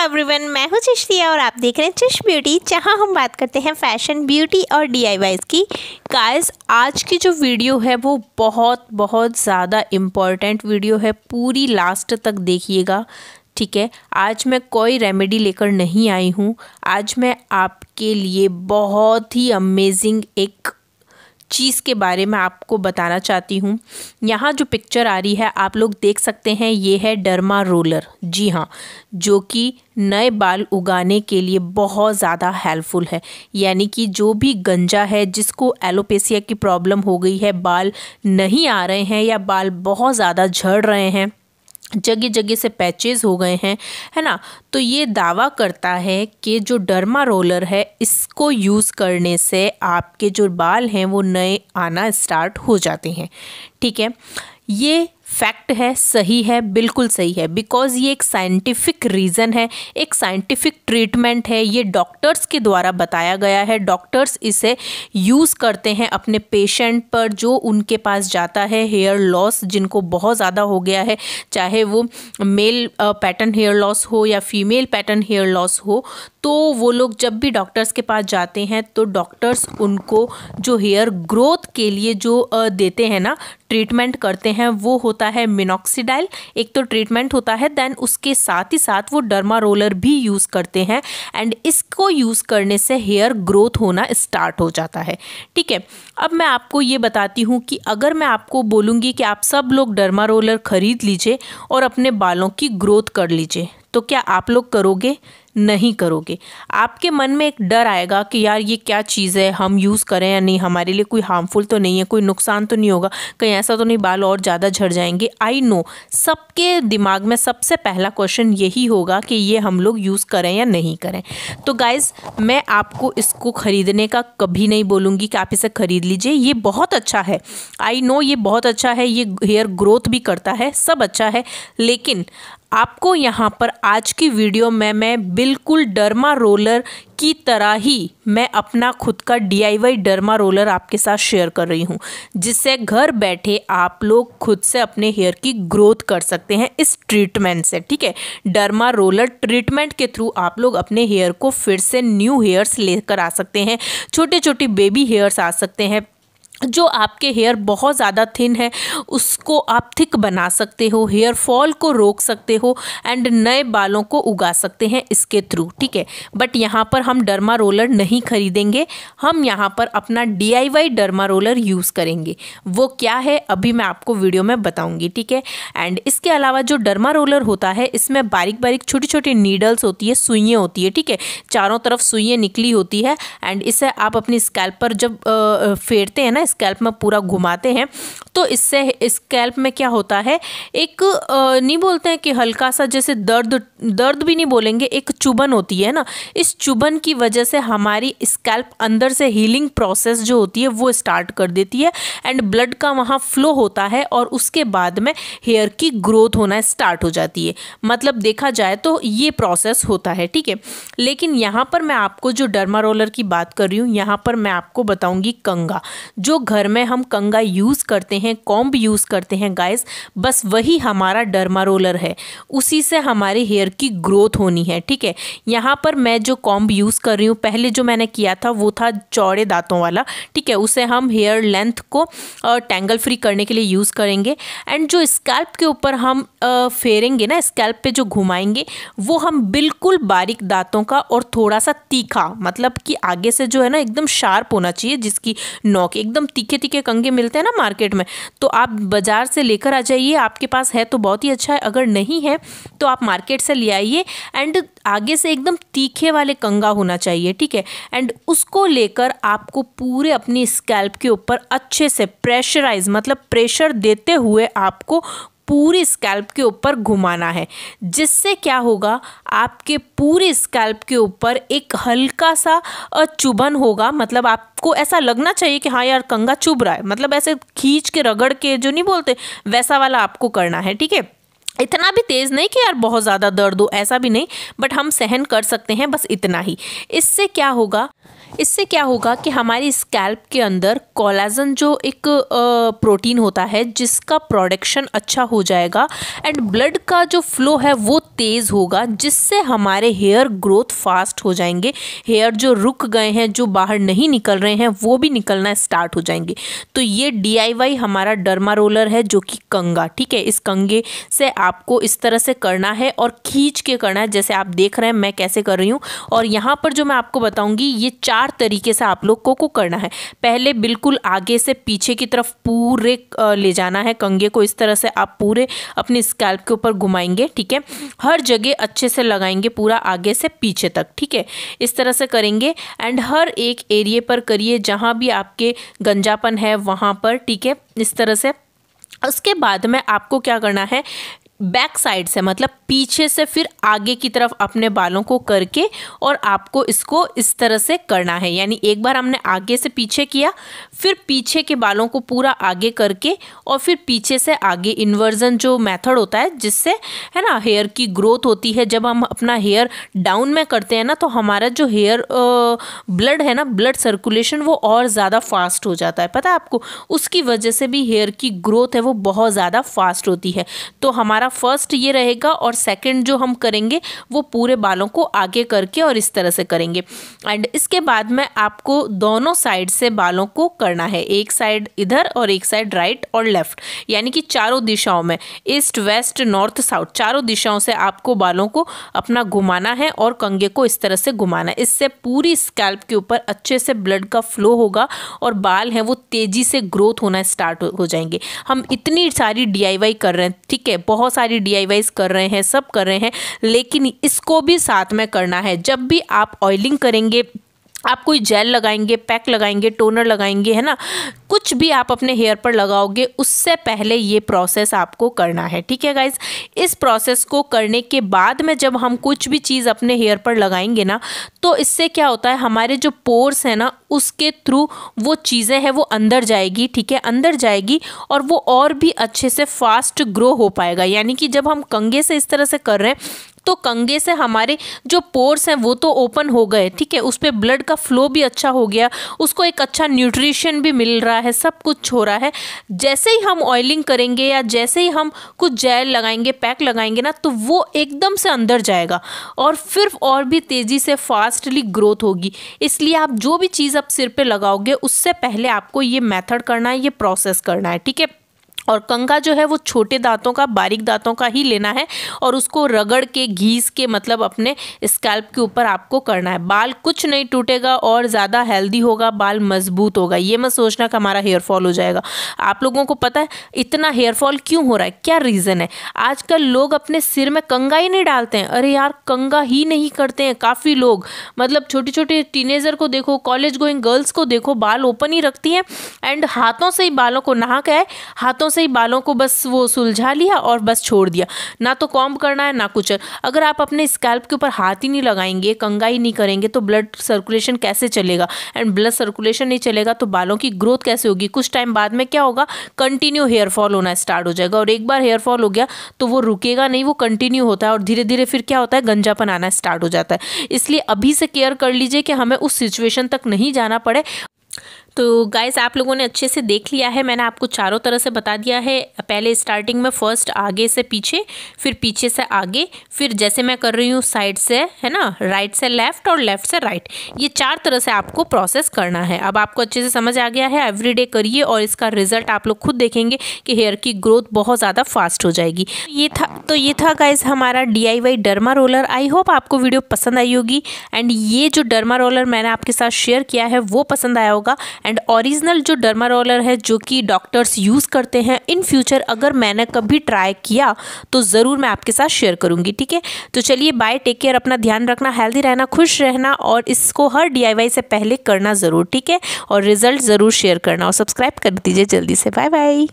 Everyone, मैं हूँ चिश और आप देख रहे हैं चिश ब्यूटी, जहाँ हम बात करते हैं फैशन, ब्यूटी और DIYs की। गाइस, आज की जो वीडियो है वो बहुत ज़्यादा इम्पॉर्टेंट वीडियो है, पूरी लास्ट तक देखिएगा। ठीक है, आज मैं कोई रेमेडी लेकर नहीं आई हूँ। आज मैं आपके लिए बहुत ही अमेजिंग एक चीज़ के बारे में आपको बताना चाहती हूँ। यहाँ जो पिक्चर आ रही है आप लोग देख सकते हैं, ये है डर्मा रोलर। जी हाँ, जो कि नए बाल उगाने के लिए बहुत ज़्यादा हेल्पफुल है। यानी कि जो भी गंजा है, जिसको एलोपेसिया की प्रॉब्लम हो गई है, बाल नहीं आ रहे हैं या बाल बहुत ज़्यादा झड़ रहे हैं, जगह जगह से पैचेस हो गए हैं, है ना, तो ये दावा करता है कि जो डर्मा रोलर है, इसको यूज़ करने से आपके जो बाल हैं वो नए आना स्टार्ट हो जाते हैं। ठीक है, ये फैक्ट है, सही है, बिल्कुल सही है, बिकॉज़ ये एक साइंटिफिक रीज़न है, एक साइंटिफिक ट्रीटमेंट है। ये डॉक्टर्स के द्वारा बताया गया है। डॉक्टर्स इसे यूज़ करते हैं अपने पेशेंट पर जो उनके पास जाता है, हेयर लॉस जिनको बहुत ज़्यादा हो गया है, चाहे वो मेल पैटर्न हेयर लॉस हो या फीमेल पैटर्न हेयर लॉस हो। तो वो लोग जब भी डॉक्टर्स के पास जाते हैं तो डॉक्टर्स उनको जो हेयर ग्रोथ के लिए जो देते हैं ना, ट्रीटमेंट करते हैं, वो होता है मिनॉक्सिडाइल, एक तो ट्रीटमेंट होता है। देन उसके साथ ही साथ वो डर्मा रोलर भी यूज़ करते हैं एंड इसको यूज़ करने से हेयर ग्रोथ होना स्टार्ट हो जाता है। ठीक है, अब मैं आपको ये बताती हूँ कि अगर मैं आपको बोलूँगी कि आप सब लोग डर्मा रोलर ख़रीद लीजिए और अपने बालों की ग्रोथ कर लीजिए, तो क्या आप लोग करोगे? नहीं करोगे। आपके मन में एक डर आएगा कि यार ये क्या चीज़ है, हम यूज़ करें या नहीं, हमारे लिए कोई हार्मफुल तो नहीं है, कोई नुकसान तो नहीं होगा, कहीं ऐसा तो नहीं बाल और ज़्यादा झड़ जाएंगे। आई नो, सबके दिमाग में सबसे पहला क्वेश्चन यही होगा कि ये हम लोग यूज़ करें या नहीं करें। तो गाइज़, मैं आपको इसको ख़रीदने का कभी नहीं बोलूँगी कि आप इसे ख़रीद लीजिए। ये बहुत अच्छा है, आई नो, ये बहुत अच्छा है, ये हेयर ग्रोथ भी करता है, सब अच्छा है। लेकिन आपको यहाँ पर आज की वीडियो में मैं बिल्कुल डर्मा रोलर की तरह ही मैं अपना खुद का DIY डर्मा रोलर आपके साथ शेयर कर रही हूँ, जिससे घर बैठे आप लोग खुद से अपने हेयर की ग्रोथ कर सकते हैं इस ट्रीटमेंट से। ठीक है, डर्मा रोलर ट्रीटमेंट के थ्रू आप लोग अपने हेयर को फिर से न्यू हेयर्स लेकर आ सकते हैं, छोटे छोटे बेबी हेयर्स आ सकते हैं। जो आपके हेयर बहुत ज़्यादा थिन है उसको आप थिक बना सकते हो, हेयर फॉल को रोक सकते हो एंड नए बालों को उगा सकते हैं इसके थ्रू। ठीक है, बट यहाँ पर हम डर्मा रोलर नहीं खरीदेंगे, हम यहाँ पर अपना DIY डर्मा रोलर यूज़ करेंगे। वो क्या है अभी मैं आपको वीडियो में बताऊँगी। ठीक है, एंड इसके अलावा जो डर्मा रोलर होता है, इसमें बारीक बारीक छोटी छोटी नीडल्स होती है, सुइयाँ होती है। ठीक है, चारों तरफ सुइयाँ निकली होती है एंड इसे आप अपनी स्कैल्प पर जब फेरते हैं ना, स्कैल्प में पूरा घुमाते हैं, तो इससे स्कैल्प में क्या होता है, एक नहीं बोलते हैं कि हल्का सा जैसे दर्द भी नहीं बोलेंगे, एक चुभन होती है ना, इस चुभन की वजह से हमारी स्कैल्प अंदर से हीलिंग प्रोसेस जो होती है वो स्टार्ट कर देती है एंड ब्लड का वहाँ फ्लो होता है और उसके बाद में हेयर की ग्रोथ होना स्टार्ट हो जाती है। मतलब देखा जाए तो ये प्रोसेस होता है। ठीक है, लेकिन यहाँ पर मैं आपको जो डर्मा रोलर की बात कर रही हूँ, यहाँ पर मैं आपको बताऊँगी कंघा। जो घर में हम कंघा यूज़ करते हैं, कॉम्ब यूज़ करते हैं गाइस, बस वही हमारा डर्मा रोलर है, उसी से हमारे हेयर की ग्रोथ होनी है। ठीक है, यहाँ पर मैं जो कॉम्ब यूज़ कर रही हूँ, पहले जो मैंने किया था वो था चौड़े दांतों वाला। ठीक है, उसे हम हेयर लेंथ को टैंगल फ्री करने के लिए यूज़ करेंगे एंड जो स्कैल्प के ऊपर हम फेरेंगे ना, स्कैल्प पे जो घुमाएंगे, वो हम बिल्कुल बारीक दांतों का और थोड़ा सा तीखा, मतलब कि आगे से जो है ना एकदम शार्प होना चाहिए, जिसकी नोक एकदम तीखे तीखे कंघे मिलते हैं ना मार्केट में, तो आप बाजार से लेकर आ जाइए। आपके पास है तो बहुत ही अच्छा है, अगर नहीं है तो आप मार्केट से ले आइए एंड आगे से एकदम तीखे वाले कंघा होना चाहिए। ठीक है, एंड उसको लेकर आपको पूरे अपनी स्कैल्प के ऊपर अच्छे से प्रेशराइज, मतलब प्रेशर देते हुए आपको पूरी स्कैल्प के ऊपर घुमाना है, जिससे क्या होगा, आपके पूरे स्कैल्प के ऊपर एक हल्का सा चुभन होगा। मतलब आपको ऐसा लगना चाहिए कि हाँ यार कंघा चुभ रहा है, मतलब ऐसे खींच के रगड़ के जो नहीं बोलते, वैसा वाला आपको करना है। ठीक है, इतना भी तेज़ नहीं कि यार बहुत ज़्यादा दर्द हो, ऐसा भी नहीं, बट हम सहन कर सकते हैं, बस इतना ही। इससे क्या होगा, इससे क्या होगा कि हमारी स्कैल्प के अंदर कोलाजन जो एक प्रोटीन होता है जिसका प्रोडक्शन अच्छा हो जाएगा एंड ब्लड का जो फ्लो है वो तेज़ होगा, जिससे हमारे हेयर ग्रोथ फास्ट हो जाएंगे। हेयर जो रुक गए हैं, जो बाहर नहीं निकल रहे हैं, वो भी निकलना स्टार्ट हो जाएंगे। तो ये DIY हमारा डर्मा रोलर है जो कि कंगा, ठीक है। इस कंगे से आपको इस तरह से करना है और खींच के करना है, जैसे आप देख रहे हैं मैं कैसे कर रही हूँ। और यहाँ पर जो मैं आपको बताऊँगी ये 4 तरीके से आप लोग को करना है। पहले बिल्कुल आगे से पीछे की तरफ पूरे ले जाना है कंगे को, इस तरह से आप पूरे अपनी स्कैल्प के ऊपर घुमाएंगे, ठीक है। हर जगह अच्छे से लगाएंगे, पूरा आगे से पीछे तक, ठीक है। इस तरह से करेंगे एंड हर एक एरिया पर करिए जहां भी आपके गंजापन है वहां पर, ठीक है, इस तरह से। उसके बाद में आपको क्या करना है, बैक साइड से मतलब पीछे से फिर आगे की तरफ अपने बालों को करके और आपको इसको इस तरह से करना है। यानी एक बार हमने आगे से पीछे किया, फिर पीछे के बालों को पूरा आगे करके और फिर पीछे से आगे, इन्वर्जन जो मेथड होता है जिससे है ना हेयर की ग्रोथ होती है। जब हम अपना हेयर डाउन में करते हैं ना तो हमारा जो हेयर ब्लड है ना, ब्लड सर्कुलेशन वो और ज़्यादा फास्ट हो जाता है, पता है आपको। उसकी वजह से भी हेयर की ग्रोथ है वो बहुत ज़्यादा फास्ट होती है। तो हमारा फर्स्ट ये रहेगा और सेकंड जो हम करेंगे वो पूरे बालों को आगे करके और इस तरह से करेंगे। एंड इसके बाद में आपको दोनों साइड से बालों को करना है, एक साइड इधर और एक साइड राइट और लेफ्ट, यानी कि चारों दिशाओं में, ईस्ट वेस्ट नॉर्थ साउथ, चारों दिशाओं से आपको बालों को अपना घुमाना है और कंगे को इस तरह से घुमाना है। इससे पूरी स्कैल्प के ऊपर अच्छे से ब्लड का फ्लो होगा और बाल हैं वो तेजी से ग्रोथ होना स्टार्ट हो जाएंगे। हम इतनी सारी DIY कर रहे हैं, ठीक है, बहुत सारी DIYs कर रहे हैं, सब कर रहे हैं, लेकिन इसको भी साथ में करना है। जब भी आप ऑयलिंग करेंगे, आप कोई जेल लगाएंगे, पैक लगाएंगे, टोनर लगाएंगे, है ना, कुछ भी आप अपने हेयर पर लगाओगे उससे पहले ये प्रोसेस आपको करना है, ठीक है गाइज। इस प्रोसेस को करने के बाद में जब हम कुछ भी चीज़ अपने हेयर पर लगाएंगे ना, तो इससे क्या होता है, हमारे जो पोर्स है ना उसके थ्रू वो चीज़ें हैं वो अंदर जाएगी, ठीक है, अंदर जाएगी और वो और भी अच्छे से फास्ट ग्रो हो पाएगा। यानी कि जब हम कंगे से इस तरह से कर रहे हैं तो कंगे से हमारे जो पोर्स हैं वो तो ओपन हो गए, ठीक है, उस पर ब्लड का फ्लो भी अच्छा हो गया, उसको एक अच्छा न्यूट्रिशन भी मिल रहा है, सब कुछ हो रहा है। जैसे ही हम ऑयलिंग करेंगे या जैसे ही हम कुछ जेल लगाएंगे, पैक लगाएंगे ना, तो वो एकदम से अंदर जाएगा और फिर और भी तेज़ी से फास्टली ग्रोथ होगी। इसलिए आप जो भी चीज़ आप सिर पे लगाओगे उससे पहले आपको ये मेथड करना है, ये प्रोसेस करना है, ठीक है। और कंगा जो है वो छोटे दांतों का, बारीक दांतों का ही लेना है और उसको रगड़ के, घीस के, मतलब अपने स्कैल्प के ऊपर आपको करना है। बाल कुछ नहीं टूटेगा और ज़्यादा हेल्दी होगा, बाल मजबूत होगा। ये मत सोचना कि हमारा हेयर फॉल हो जाएगा। आप लोगों को पता है इतना हेयर फॉल क्यों हो रहा है, क्या रीज़न है? आजकल लोग अपने सिर में कंगा ही नहीं डालते हैं। अरे यार, कंगा ही नहीं करते हैं काफ़ी लोग, मतलब छोटे छोटे टीनेजर को देखो, कॉलेज गोइंग गर्ल्स को देखो, बाल ओपन ही रखती हैं एंड हाथों से ही बालों को, नहा के आए हाथों से ही बालों को बस वो सुलझा लिया और बस छोड़ दिया, ना तो कॉम्ब करना है ना कुछ। अगर आप अपने स्कैल्प के ऊपर हाथ ही नहीं लगाएंगे, कंगा ही नहीं करेंगे, तो ब्लड सर्कुलेशन कैसे चलेगा? एंड ब्लड सर्कुलेशन नहीं चलेगा तो बालों की ग्रोथ कैसे होगी? कुछ टाइम बाद में क्या होगा, कंटिन्यू हेयर फॉल होना स्टार्ट हो जाएगा। और एक बार हेयर फॉल हो गया तो वो रुकेगा नहीं, वो कंटिन्यू होता है और धीरे धीरे फिर क्या होता है, गंजापन आना स्टार्ट हो जाता है। इसलिए अभी से केयर कर लीजिए कि हमें उस सिचुएशन तक नहीं जाना पड़े। तो गाइस, आप लोगों ने अच्छे से देख लिया है, मैंने आपको चारों तरह से बता दिया है। पहले स्टार्टिंग में फर्स्ट आगे से पीछे, फिर पीछे से आगे, फिर जैसे मैं कर रही हूँ साइड से, है ना, राइट से लेफ्ट और लेफ्ट से राइट। ये 4 तरह से आपको प्रोसेस करना है। अब आपको अच्छे से समझ आ गया है। एवरीडे करिए और इसका रिजल्ट आप लोग खुद देखेंगे कि हेयर की ग्रोथ बहुत ज़्यादा फास्ट हो जाएगी। ये था गाइस हमारा DIY derma roller. I hope आपको वीडियो पसंद आई होगी एंड ये जो डर्मा रोलर मैंने आपके साथ शेयर किया है वो पसंद आया होगा। एंड ओरिजिनल जो डर्मा रोलर है जो कि डॉक्टर्स यूज़ करते हैं, इन फ्यूचर अगर मैंने कभी ट्राई किया तो ज़रूर मैं आपके साथ शेयर करूँगी, ठीक है। तो चलिए, बाय, टेक केयर, अपना ध्यान रखना, हेल्दी रहना, खुश रहना और इसको हर DIY से पहले करना ज़रूर, ठीक है। और रिजल्ट ज़रूर शेयर करना और सब्सक्राइब कर दीजिए जल्दी से। Bye bye.